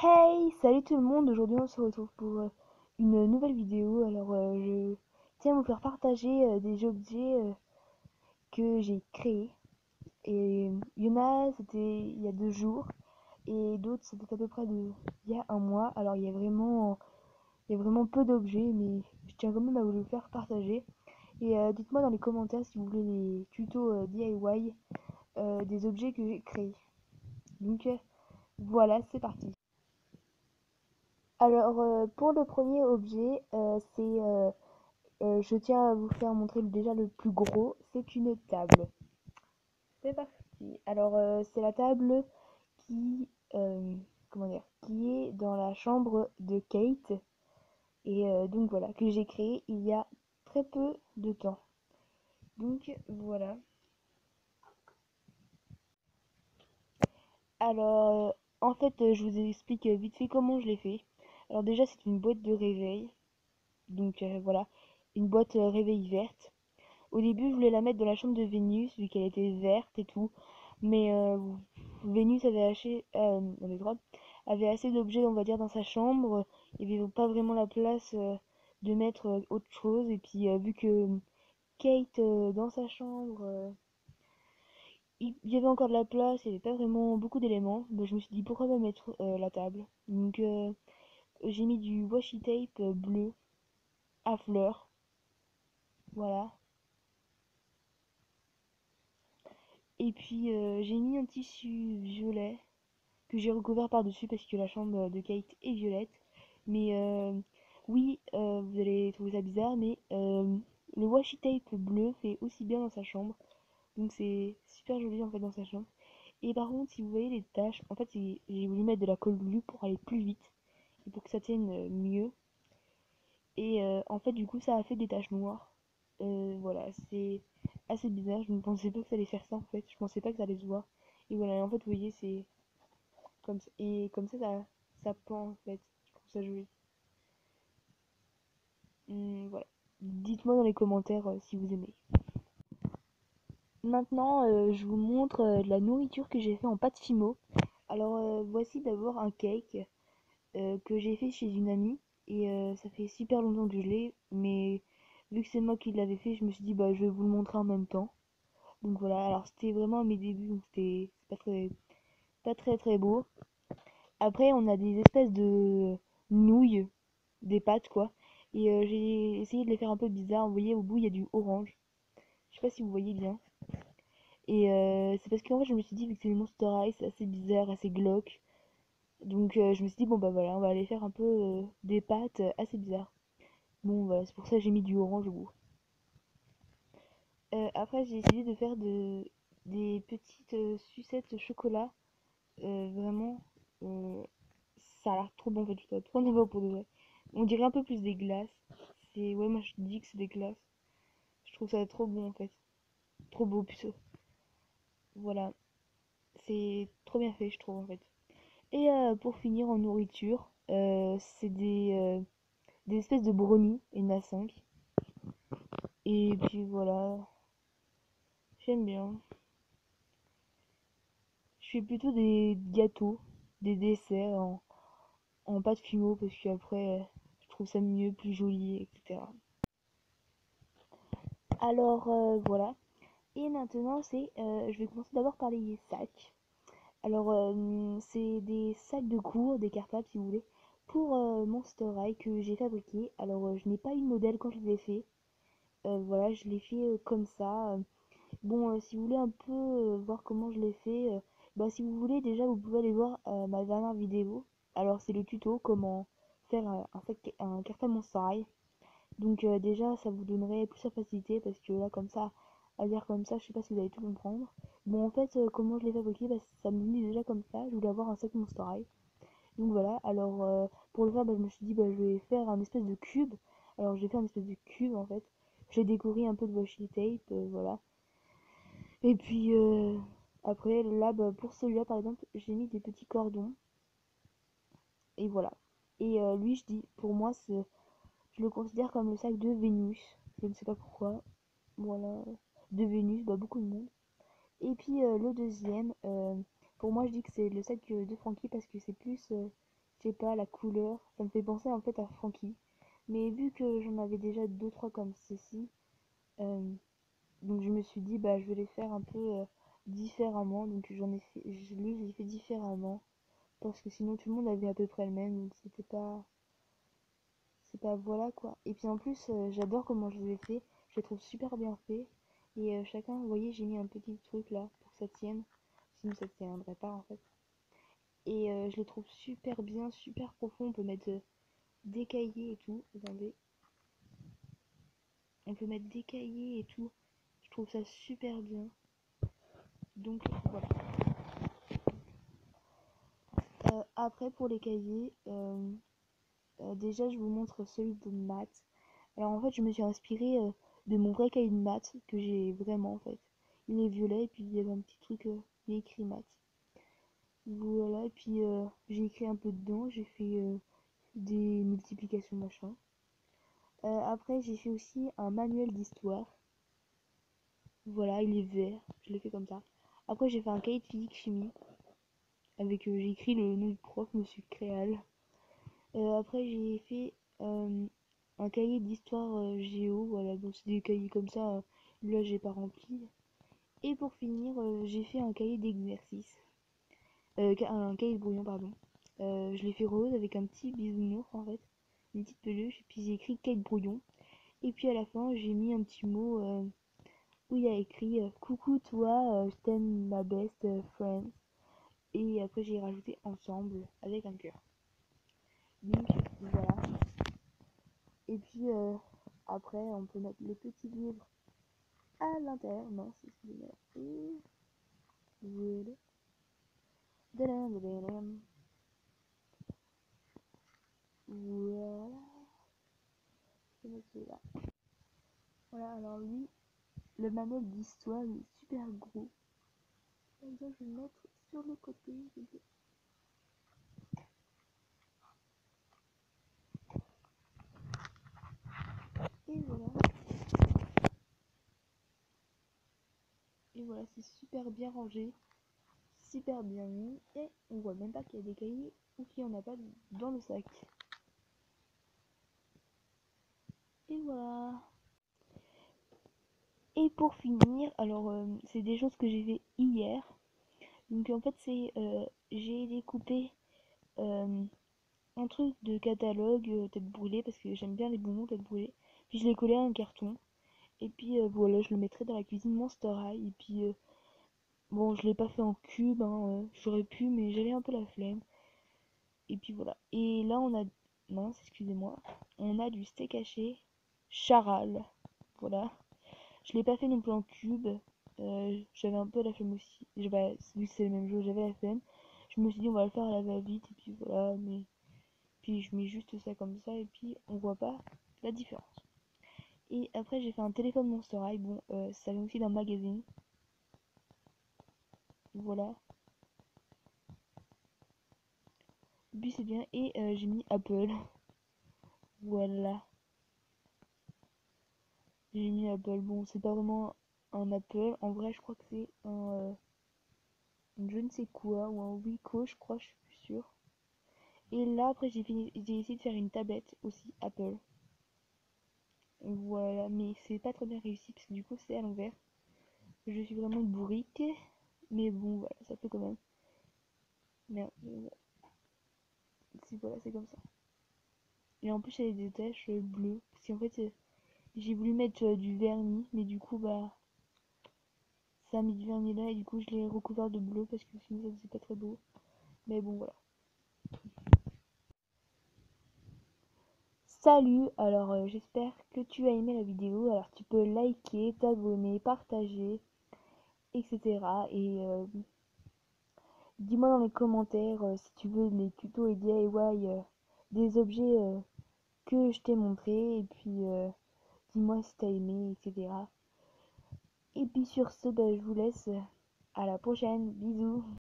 Hey, salut tout le monde, aujourd'hui on se retrouve pour une nouvelle vidéo. Je tiens à vous faire partager des objets que j'ai créés. Et il y en a, c'était il y a 2 jours, et d'autres c'était à peu près il y a un mois. Alors il y a vraiment peu d'objets, mais je tiens quand même à vous le faire partager. Et dites-moi dans les commentaires si vous voulez les tutos DIY des objets que j'ai créés. Donc voilà, c'est parti. Pour le premier objet, je tiens à vous faire montrer déjà le plus gros, c'est une table. C'est parti. C'est la table qui, euh, comment dire, qui est dans la chambre de Kate. Et donc voilà, que j'ai créé il y a très peu de temps. Donc voilà. Je vous explique vite fait comment je l'ai fait. Alors déjà, c'est une boîte de réveil. Donc voilà, une boîte réveil verte. Au début, je voulais la mettre dans la chambre de Vénus, vu qu'elle était verte et tout. Mais Vénus on est droit, avait assez d'objets, on va dire, dans sa chambre. Il n'y avait pas vraiment la place de mettre autre chose. Et puis, vu que Kate, dans sa chambre, il y avait encore de la place, il n'y avait pas vraiment beaucoup d'éléments. Bah, je me suis dit, pourquoi pas mettre la table. Donc, j'ai mis du washi tape bleu à fleurs. Voilà. Et puis, j'ai mis un tissu violet que j'ai recouvert par-dessus parce que la chambre de Kate est violette. Mais oui, vous allez trouver ça bizarre, mais le washi tape bleu fait aussi bien dans sa chambre. Donc c'est super joli en fait dans sa chambre. Et par contre, si vous voyez les taches, en fait j'ai voulu mettre de la colle glue pour aller plus vite et pour que ça tienne mieux. Et en fait du coup ça a fait des taches noires. Voilà, c'est assez bizarre. Je ne pensais pas que ça allait faire ça en fait. Je pensais pas que ça allait se voir. Et voilà, en fait vous voyez c'est comme ça, et comme ça pend en fait. Je trouve ça joli. Voilà. Dites-moi dans les commentaires si vous aimez. Maintenant, je vous montre de la nourriture que j'ai fait en pâte fimo. Voici d'abord un cake que j'ai fait chez une amie. Et ça fait super longtemps que je l'ai. Mais vu que c'est moi qui l'avais fait, je me suis dit, bah, je vais vous le montrer en même temps. Donc voilà, alors c'était vraiment à mes débuts, donc c'était pas très très beau. Après, on a des espèces de nouilles, des pâtes quoi. Et j'ai essayé de les faire un peu bizarre. Vous voyez, au bout, il y a du orange. Je sais pas si vous voyez bien. Et c'est parce qu'en fait, je me suis dit, vu que c'est des Monster High, c'est assez bizarre, assez glauque. Donc je me suis dit, bon bah voilà, on va aller faire un peu des pâtes assez bizarres. Bon, voilà, c'est pour ça que j'ai mis du orange au bout. Après, j'ai essayé de faire des petites sucettes chocolat. Vraiment, euh, ça a l'air trop bon en fait, je dois trop en avoir pour de vrai. On dirait un peu plus des glaces. Ouais, moi je dis que c'est des glaces. Je trouve ça trop bon en fait. Trop beau, puceau. Voilà, c'est trop bien fait, je trouve en fait. Et pour finir en nourriture, c'est des espèces de brownies, il y en a 5. Et puis voilà, j'aime bien. Je fais plutôt des gâteaux, des desserts en pâte fimo parce qu'après, je trouve ça mieux, plus joli, etc. Voilà. Et maintenant, je vais commencer d'abord par les sacs. C'est des sacs de cours, des cartables si vous voulez, pour Monster High que j'ai fabriqué. Je n'ai pas eu de modèle quand je les ai fait. Voilà, je l'ai fait comme ça. Bon, si vous voulez un peu voir comment je l'ai fait, bah, si vous voulez, déjà, vous pouvez aller voir ma dernière vidéo. C'est le tuto, comment faire un cartable Monster High. Donc, déjà, ça vous donnerait plus de facilité parce que là, comme ça, à dire comme ça, je sais pas si vous allez tout comprendre. Bon, en fait, comment je l'ai fabriqué, bah, ça me venait déjà comme ça. Je voulais avoir un sac Monster High. Donc voilà, pour le faire, bah, je me suis dit, bah, je vais faire un espèce de cube. Alors, j'ai fait un espèce de cube en fait. J'ai décoré un peu de washi tape, voilà. Et puis après, là, bah, pour celui-là, par exemple, j'ai mis des petits cordons. Et voilà. Et lui, pour moi, je le considère comme le sac de Vénus. Je ne sais pas pourquoi. Voilà. De Vénus, bah, beaucoup de monde. Et puis le deuxième, pour moi, je dis que c'est le sac de Frankie parce que je sais pas, la couleur, ça me fait penser en fait à Frankie. Mais vu que j'en avais déjà deux trois comme ceci, euh, donc je me suis dit bah je vais les faire un peu différemment. Donc j'en ai fait, lui je l'ai fait différemment parce que sinon tout le monde avait à peu près le même, donc c'est pas voilà quoi. Et puis en plus j'adore comment je les ai fait, je les trouve super bien faits. Et chacun, vous voyez, j'ai mis un petit truc là pour que ça tienne, sinon ça tiendrait pas en fait. Et je les trouve super bien, super profond. On peut mettre des cahiers et tout. Attendez. On peut mettre des cahiers et tout. Je trouve ça super bien. Donc voilà. Après pour les cahiers, déjà je vous montre celui de maths. Alors en fait je me suis inspirée de mon vrai cahier de maths que j'ai vraiment en fait. Il est violet et puis il y avait un petit truc, il est écrit maths. Voilà, et puis j'ai écrit un peu dedans, j'ai fait des multiplications machin. Après, j'ai fait aussi un manuel d'histoire. Voilà, il est vert. Je l'ai fait comme ça. Après, j'ai fait un cahier de physique chimie. Avec, j'ai écrit le nom du prof, Monsieur Créal. Après, j'ai fait un cahier d'histoire géo. Voilà, donc c'est des cahiers comme ça. Là, j'ai pas rempli. Et pour finir, j'ai fait un cahier d'exercice. Un cahier de brouillon, pardon. Je l'ai fait rose avec un petit bisounours en fait. Une petite peluche. Et puis j'ai écrit cahier de brouillon. Et puis à la fin, j'ai mis un petit mot où il y a écrit coucou toi, je t'aime ma best friend. Et après j'ai rajouté ensemble avec un cœur. Donc voilà. Et puis après on peut mettre les petits livres à l'intérieur. Non, excusez-moi. Et voilà. Dadam, dadam. Voilà. Je vais mettre celui-là. Voilà, alors lui, le manuel d'histoire il est super gros. Donc je vais le mettre sur le côté. Et voilà. Et voilà, c'est super bien rangé, super bien mis. Et on voit même pas qu'il y a des cahiers ou qu'il n'y en a pas dans le sac. Et voilà. Et pour finir, alors c'est des choses que j'ai fait hier. Donc en fait c'est j'ai découpé euh, un truc de catalogue tête brûlée parce que j'aime bien les bonbons tête brûlée. Puis je l'ai collé à un carton. Et puis voilà, je le mettrai dans la cuisine Monster High. Et puis bon, je l'ai pas fait en cube, hein, j'aurais pu, mais j'avais un peu la flemme. Et puis voilà. Et là, on a. Mince, excusez-moi. On a du steak haché charal. Voilà. Je l'ai pas fait non plus en cube. J'avais un peu la flemme aussi. Vu que c'est le même jour, j'avais la flemme. Je me suis dit, on va le faire à la va-vite. Et puis voilà. Mais. Puis je mets juste ça comme ça. Et puis on voit pas la différence. Et après, j'ai fait un téléphone Monster High. Bon, ça vient aussi d'un magazine. Voilà. Et puis c'est bien. Et j'ai mis Apple. Voilà. J'ai mis Apple. Bon, c'est pas vraiment un Apple. En vrai, je crois que c'est un je ne sais quoi ou un Wiko, je crois, je suis plus sûre. Et là, après, j'ai essayé de faire une tablette aussi Apple. Voilà, mais c'est pas très bien réussi parce que du coup, c'est à l'envers. Je suis vraiment une bourrique, mais bon, voilà, ça fait quand même. Merde, voilà, c'est comme ça. Et en plus, il y a des taches bleues parce qu'en fait, j'ai voulu mettre du vernis, mais du coup, bah, ça a mis du vernis là et du coup, je l'ai recouvert de bleu parce que sinon, ça faisait pas très beau. Mais bon, voilà. Salut, alors j'espère que tu as aimé la vidéo. Alors tu peux liker, t'abonner, partager, etc. Et dis-moi dans les commentaires si tu veux les tutos et DIY des objets que je t'ai montré. Et puis dis-moi si t'as aimé, etc. Et puis sur ce, bah, je vous laisse. À la prochaine, bisous.